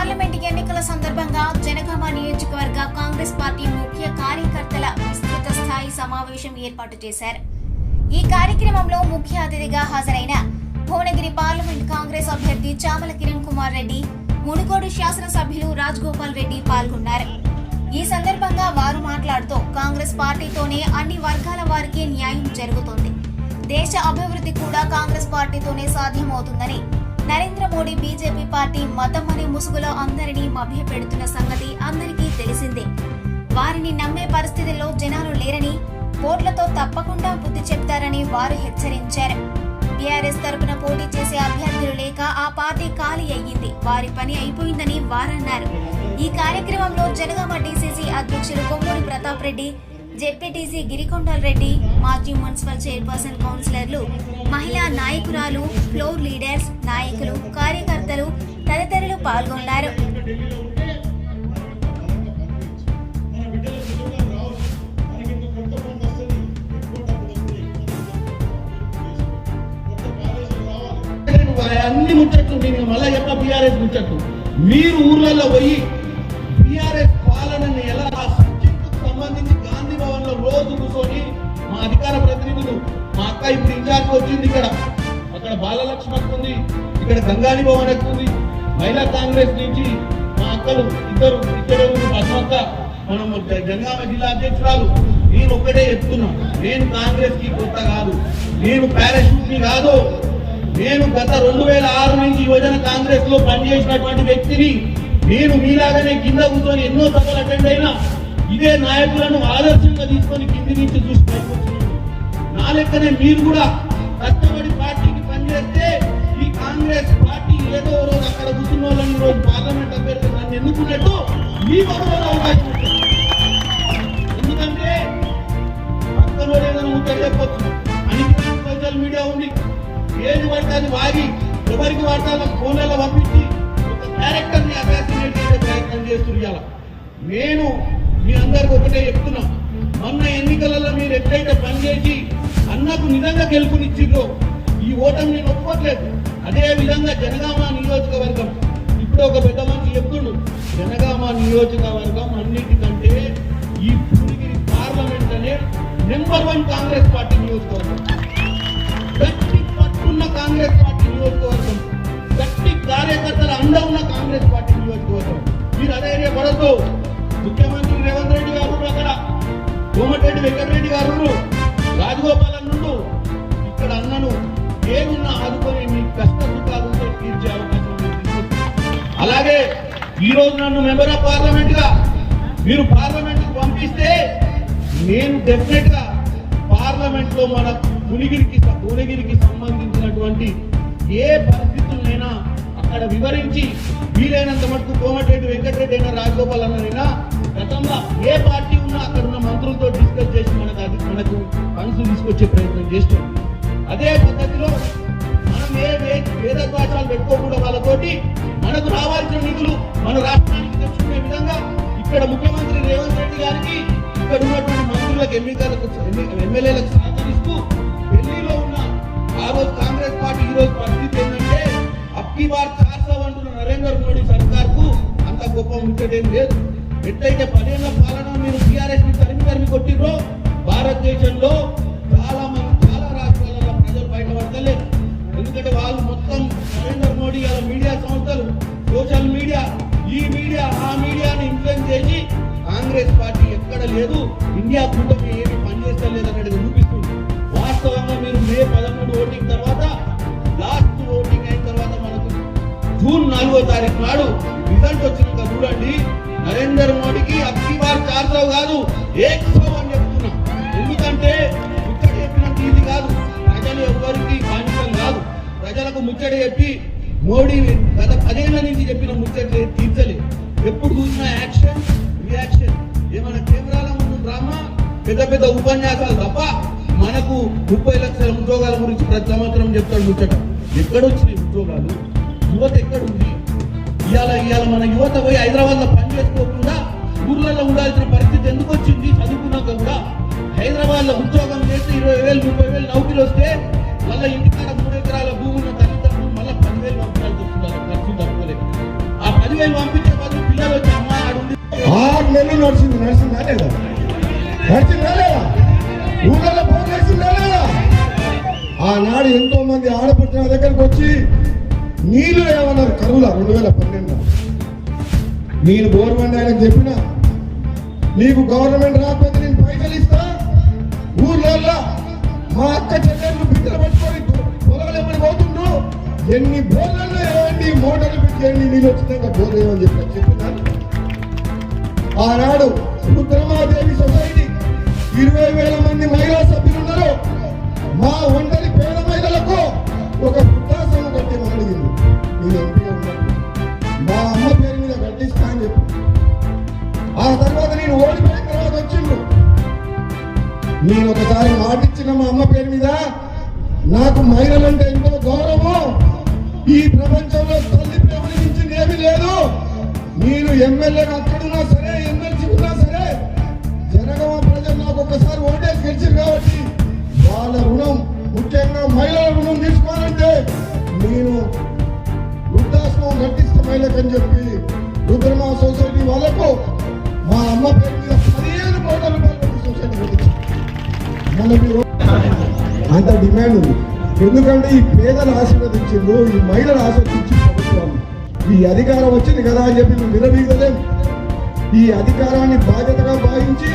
Parliament ఎన్నికల సందర్భంగా జనగామ నియోజకవర్గ కాంగ్రెస్ పార్టీ ముఖ్య కార్యకర్తల విస్తృత స్థాయి సమావేశం ఏర్పాటు చేశారు. ఈ కార్యక్రమంలో ముఖ్య అతిథిగా హాజరైన భువనగిరి పార్లమెంట్ కాంగ్రెస్ అభ్యర్థి చామల కిరణ్ కుమార్ రెడ్డి, మునుగోడు శాసనసభ్యులు రాజగోపాల్ రెడ్డి పాల్గొన్నారు. ఈ సందర్భంగా వారు మాట్లాడుతూ కాంగ్రెస్ పార్టీతోనే అన్ని వర్గాల వారికి న్యాయం జరుగుతుంది, దేశ అభివృద్ధి కూడా కాంగ్రెస్ పార్టీతోనే సాధ్యమవుతుందని, నరేంద్ర మోడీ బీజేపీ పార్టీ మతం అనే ముసుగులో అందరినీ మభ్యపెడుతున్న సంగతి అందరికీ తెలిసిందే. వారిని నమ్మే పరిస్థితుల్లో జనాలు లేరని, ఓట్లతో తప్పకుండా బుద్ధి చెప్తారని వారు హెచ్చరించారు. బీఆర్ఎస్ తరపున పోటీ చేసే అభ్యర్థులు లేక ఆ పార్టీ ఖాళీ అయ్యింది, వారి పని అయిపోయిందని వారన్నారు. ఈ కార్యక్రమంలో జనగామ డీసీసీ అధ్యక్షులు కొమ్మూరి ప్రతాప్ రెడ్డి, జెడ్పీటీసీ గిరికొండల్ రెడ్డి, మాజీ మున్సిపల్ చైర్పర్సన్ కౌన్సిలర్లు, మహిళా నాయకురాలు, ఫ్లోర్ లీడర్స్, నాయకులు, కార్యకర్తలు తదితరులు పాల్గొన్నారు. అన్ని ముచ్చట్లు నేను మళ్ళా చెప్ప బీఆర్ఎస్ ముచ్చట్లు. మీరు ఊర్లలో పోయి బీఆర్ఎస్ పాలనని ఎలా సబ్జెక్టుకు సంబంధించి గాంధీ భవన్ లో రోజు కూర్చొని మా అధికార ప్రతినిధులు, మా అక్క ఇప్పుడు ఇన్ఛార్జ్ వచ్చింది, అక్కడ బాలలక్ష్మి ఉంది, ఇక్కడ గంగాని భవన్ ఉంది, మహిళా కాంగ్రెస్ నుంచి మా అక్కలు ఇద్దరు ఇక్కడ పద్మక్క, మనం జనగామ జిల్లా అధ్యక్షురాలు. నేను ఒక్కటే చెప్తున్నా, నేను కాంగ్రెస్ కి కొత్త కాదు, నేను పారాషూట్ ని కాదు, నేను గత 2006 నుంచి యువజన కాంగ్రెస్ లో పనిచేసినటువంటి వ్యక్తిని. నేను మీలాగానే కింద కూర్చొని ఎన్నో సభలు అటెండ్ అయినా ఇదే నాయకులను ఆదర్శంగా తీసుకొని కింది నుంచి చూసి నా లెక్కనే మీరు కూడా కష్టపడి పార్టీకి పనిచేస్తే ఈ కాంగ్రెస్ పార్టీ ఏదో రోజు అక్కడ కూర్చున్న వాళ్ళని రోజు పార్లమెంట్ అభ్యర్థి నన్ను ఎన్నుకున్నట్టు మీ రోజు అవకాశం ఉంటుంది. ఎందుకంటే పక్కన ఏదైనా ఉంటే చెప్పొచ్చు, అనికి సోషల్ మీడియా ఉంది, ఏది పడతాన్ని వాగి ఎవరికి పడతాను ఫోన్లలో పంపించి ఒక క్యారెక్టర్ ని అసాసినేట్ చేసే ప్రయత్నం చేస్తున్నారు. నేను మీ అందరికి ఒకటే చెప్తున్నా, మొన్న ఎన్నికలలో మీరు ఎట్లయితే పనిచేసి అన్నకు నిజంగా గెలుపునిచ్చిర్రో ఈ ఓటమి నేను ఒప్పుకోట్లేదు. అదే విధంగా జనగామ నియోజకవర్గం ఇప్పుడు ఒక పెద్ద మనిషి చెప్తుండు, జనగామ నియోజకవర్గం అన్నిటికంటే ఈ భువనగిరి పార్లమెంట్ అనే నెంబర్ 1 కాంగ్రెస్ పార్టీ నియోజకవర్గం, కాంగ్రెస్ పార్టీ నియోజకవర్గం, గట్టి కార్యకర్తల అండ ఉన్న కాంగ్రెస్ పార్టీ నియోజకవర్గం. మీరు అదే ఏరియా పడద్దు. ముఖ్యమంత్రి రేవంత్ రెడ్డి గారు అక్కడ, కోమటిరెడ్డి వెంకటరెడ్డి గారు, రాజగోపాల్ అన్నుండు, ఇక్కడ అన్నను ఏదున్నా ఆదుకొని మీ కష్ట సుఖాలుంటే తీర్చే అవకాశం. అలాగే ఈ రోజు నన్ను మెంబర్ ఆఫ్ పార్లమెంట్ గా మీరు పార్లమెంట్ కు పంపిస్తే నేను డెఫినెట్ గా పార్లమెంట్ లో మన భువనగిరికి సంబంధించినటువంటి ఏ పరిస్థితులైనా అక్కడ వివరించి వీలైనంత మటుకు కోమటిరెడ్డి వెంకటరెడ్డి అయినా రాజగోపాల్ అన్నైనా గతంలో ఏ పార్టీ ఉన్నా అక్కడ ఉన్న మంత్రులతో డిస్కస్ చేసి మనకు ఫండ్స్ తీసుకొచ్చే ప్రయత్నం చేస్తున్నాం. అదే పద్ధతిలో మనం ఏ భేదద్వేషాలు పెట్టుకోకుండా వాళ్ళతోటి మనకు రావాల్సిన నిధులు మన రాష్ట్రానికి తెచ్చుకునే విధంగా ఇక్కడ ముఖ్యమంత్రి రేవంత్ రెడ్డి గారికి ఇక్కడ ఉన్నటువంటి మంత్రులకు ఎమ్మెల్యేలకు సహకరిస్తూ ఢిల్లీలో ఉన్న ఆ రోజు కాంగ్రెస్ పార్టీ ఈ రోజు పరిస్థితి ఏంటంటే అబ్కి బార్ 400 అంటున్న నరేంద్ర మోడీ సర్కార్ కు అంత గొప్ప ముచ్చటేం లేదు. ఎట్లయితే 10 ఏళ్ల పాలన మీరు టీఆర్ఎస్ ని తరిమి కొట్టిర్రో భారతదేశంలో చాలా రాష్ట్రాలలో ప్రజలు బయటపడతలేదు. ఎందుకంటే వాళ్ళు మొత్తం నరేంద్ర మోడీ అలా మీడియా సంస్థలు, సోషల్ మీడియా, ఈ మీడియా ఆ మీడియాని ఇన్ఫ్లుయెన్స్ చేసి కాంగ్రెస్ పార్టీ ఎక్కడ లేదు, ఇండియా కూటమి ఏమి పనిచేస్తలేదు అనేది చూపిస్తుంది. వాస్తవంగా మీరు మే 13 ఓటింగ్ తర్వాత, లాస్ట్ ఓటింగ్ అయిన తర్వాత మనకు జూన్ 4వ తారీఖు నాడు రిజల్ట్ వచ్చినాక చూడండి, నరేంద్ర మోడీకి అబ్కి బార్ 400 కాదు 100 అని చెప్తున్నా. ఎందుకంటే ముచ్చట చెప్పినంత ఇది కాదు, ప్రజలు ఎవరికి బానిసం కాదు. ప్రజలకు ముచ్చట చెప్పి మోడీ గత 10 ఏళ్ల నుంచి చెప్పిన ముచ్చట తీర్చలేదు. ఎప్పుడు చూసినా యాక్షన్ రియాక్షన్, ఏమైనా కెమెరాల ముందు డ్రామా, పెద్ద ఉపన్యాసాలు తప్ప మనకు 30 లక్షల ఉద్యోగాల గురించి ప్రతి సంవత్సరం చెప్తాడు ముచ్చట. ఎక్కడొచ్చినాయి ఉద్యోగాలు? యువత ఎక్కడుంది? ఇవాళ మన యువత పోయి హైదరాబాద్ లో పని చేసుకోకుండా ఊర్లలో ఉండాల్సిన పరిస్థితి ఎందుకు వచ్చింది? చదువుకున్నాక కూడా హైదరాబాద్ లో ఉద్యోగం చేసి 20,000 30,000 నౌకరీలు వస్తే మళ్ళీ ఇంటికాడ 3 ఎకరాల భూమి ఉన్న తల్లిదండ్రులు మళ్ళీ 10,000 పంపించాల్సి వస్తుంది. ఖర్చు తక్కువలేదు. ఆ 10,000 పంపి ఊళ్ళలో బోర్లు వేసిందా లేదా? ఆనాడు ఎంతో మంది ఆడపడుచు నా దగ్గరకు వచ్చి నీళ్లు ఏమన్నారు కరువుల 2012 నేను గవర్నమెంట్ ఆయనకు చెప్పిన నీకు గవర్నమెంట్ రాకపోతే నేను పైసలు ఇస్తా, ఊర్లలో మా అక్క చెల్లెళ్ళు బిడ్డలు పట్టుకొని పొలాలు ఎప్పుడు పోతుండ్రు, ఎన్ని బోర్లలో ఏమండి మోటార్లు పెట్టేయండి నీళ్ళు వచ్చినాక బోర్లు ఏమని చెప్పినాను. ఆనాడు రుద్రమాదేవి సొసైటీ 20,000 మంది మహిళా సభ్యులు ఉన్నారు. మా ఒంటరి పేద మహిళలకు ఒక వృద్ధాశ్రమం కట్టేమని అడిగింది. నేను ఎంపీగా ఉన్నాను, మా అమ్మ పేరు మీద కట్టిస్తా అని చెప్పి. ఆ తర్వాత నేను ఓడిపోయిన తర్వాత వచ్చిండు. నేను ఒకసారి మాటిచ్చిన మా అమ్మ పేరు మీద, నాకు మహిళలంటే ఎంతో గౌరవం, ఈ ప్రపంచంలో తల్లి ప్రేమని మించింది ఏమీ లేదు. నేను ఎమ్మెల్యేగా అక్కడున్నా సరే, ఎమ్మెల్సీ ఉన్నా సరే, జనగామ ప్రజలు నాకు ఒక్కసారి ఓటేసి గెలిచారు కాబట్టి వాళ్ళ రుణం, ముఖ్యంగా మహిళల రుణం తీసుకోవాలంటే నేను వృద్ధాశ్రమం కట్టిస్తా మహిళకని చెప్పి రుద్రమా సొసైటీ వాళ్ళకు మా అమ్మ పేరు మీద 15 కోట్ల రూపాయలు పెట్టి సొసైటీ కట్టించారు. మనకి అంత డిమాండ్ ఉంది. ఎందుకంటే ఈ పేదలు ఆశీర్వదించిండ్రు, ఈ మహిళలు ఆశీర్వదించి ప్రభుత్వం ఈ అధికారం వచ్చింది కదా అని చెప్పి మేము విరవీగలేం. ఈ అధికారాన్ని బాధ్యతగా భావించి